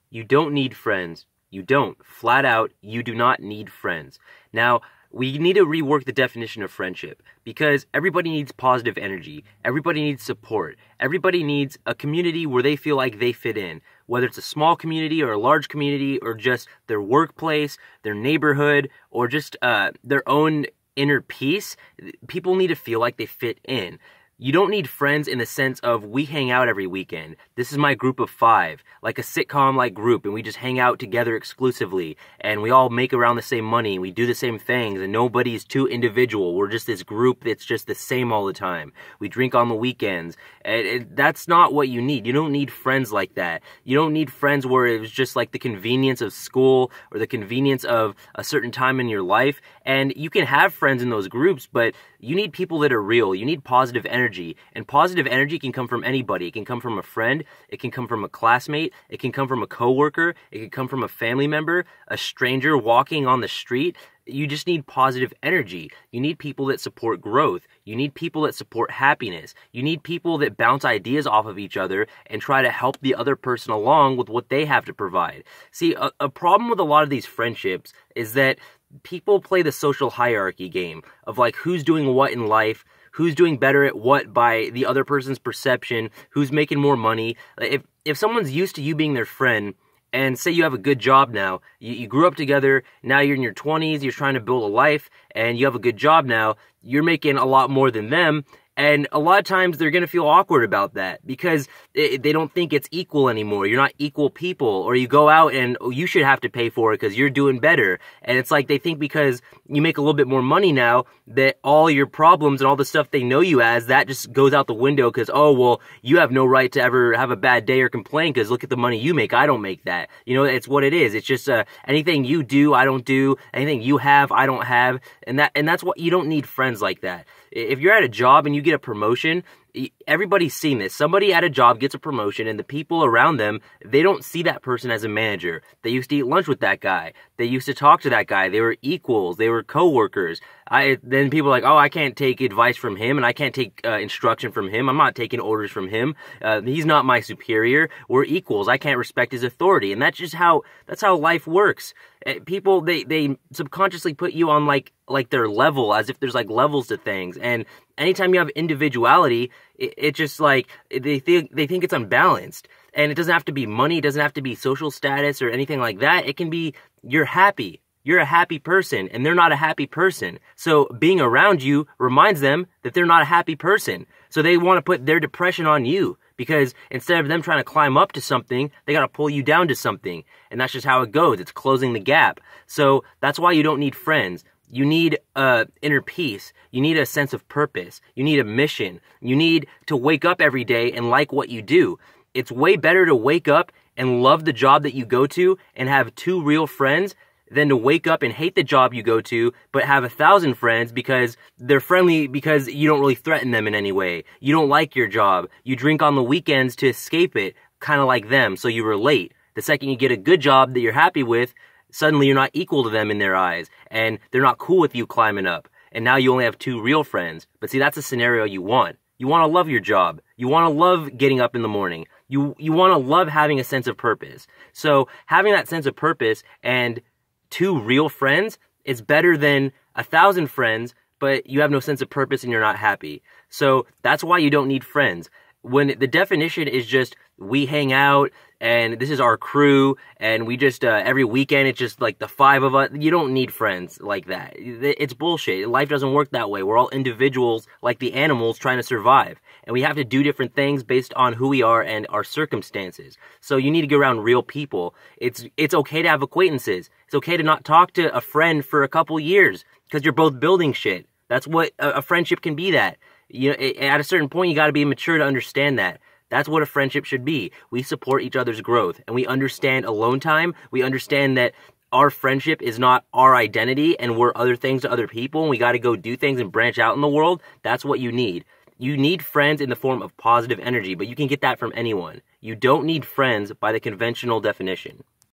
You don't need friends. You don't. Flat out, you do not need friends. Now, we need to rework the definition of friendship because everybody needs positive energy. Everybody needs support. Everybody needs a community where they feel like they fit in, whether it's a small community or a large community or just their workplace, their neighborhood, or just their own inner peace. People need to feel like they fit in. You don't need friends in the sense of we hang out every weekend. This is my group of 5, like a sitcom-like group, and we just hang out together exclusively, and we all make around the same money, and we do the same things, and nobody's too individual. We're just this group that's just the same all the time. We drink on the weekends. That's not what you need. You don't need friends like that. You don't need friends where it was just like the convenience of school or the convenience of a certain time in your life, and you can have friends in those groups, but you need people that are real. You need positive energy. And positive energy can come from anybody. It can come from a friend. It can come from a classmate. It can come from a coworker. It can come from a family member, a stranger walking on the street. You just need positive energy. You need people that support growth. You need people that support happiness. You need people that bounce ideas off of each other and try to help the other person along with what they have to provide. See, a problem with a lot of these friendships is that people play the social hierarchy game of like who's doing what in life, who's doing better at what by the other person's perception, who's making more money. If someone's used to you being their friend, and say you have a good job now, you grew up together, now you're in your 20s, you're trying to build a life, and you have a good job now, you're making a lot more than them, and a lot of times they're going to feel awkward about that because they don't think it's equal anymore. You're not equal people. Or you go out and you should have to pay for it because you're doing better. And it's like they think because you make a little bit more money now that all your problems and all the stuff they know you as, that just goes out the window because, oh, well, you have no right to ever have a bad day or complain because look at the money you make. I don't make that. You know, it's what it is. It's just anything you do, I don't do. Anything you have, I don't have. And that's what you don't need friends like that. If you're at a job and you get a promotion, everybody's seen this. Somebody at a job gets a promotion and the people around them, they don't see that person as a manager. They used to eat lunch with that guy. They used to talk to that guy. They were equals. They were co-workers. Then people are like, oh, I can't take advice from him and I can't take instruction from him. I'm not taking orders from him. He's not my superior. We're equals. I can't respect his authority. And that's how life works. People, they subconsciously put you on like their level, as if there's like levels to things. And anytime you have individuality, it's just like they think it's unbalanced. And it doesn't have to be money. It doesn't have to be social status or anything like that. It can be you're happy. You're a happy person and they're not a happy person. So being around you reminds them that they're not a happy person. So they want to put their depression on you because instead of them trying to climb up to something, they got to pull you down to something. And that's just how it goes. It's closing the gap. So that's why you don't need friends. You need inner peace. You need a sense of purpose. You need a mission. You need to wake up every day and like what you do. It's way better to wake up and love the job that you go to and have 2 real friends than to wake up and hate the job you go to, but have 1,000 friends because they're friendly because you don't really threaten them in any way. You don't like your job. You drink on the weekends to escape it, kind of like them, so you relate. The second you get a good job that you're happy with, suddenly you're not equal to them in their eyes, and they're not cool with you climbing up. And now you only have 2 real friends. But see, that's a scenario you want. You want to love your job. You want to love getting up in the morning. You want to love having a sense of purpose. So having that sense of purpose and 2 real friends is better than 1,000 friends, but you have no sense of purpose and you're not happy. So that's why you don't need friends. When the definition is just we hang out and this is our crew and we just every weekend it's just like the 5 of us, you don't need friends like that. It's bullshit. Life doesn't work that way. We're all individuals like the animals trying to survive, and we have to do different things based on who we are and our circumstances. So you need to get around real people. It's okay to have acquaintances. It's okay to not talk to a friend for a couple years because you're both building shit. That's what a friendship can be. That, you know, at a certain point you got to be mature to understand that. That's what a friendship should be. We support each other's growth, and we understand alone time. We understand that our friendship is not our identity, and we're other things to other people, and we got to go do things and branch out in the world. That's what you need. You need friends in the form of positive energy, but you can get that from anyone. You don't need friends by the conventional definition.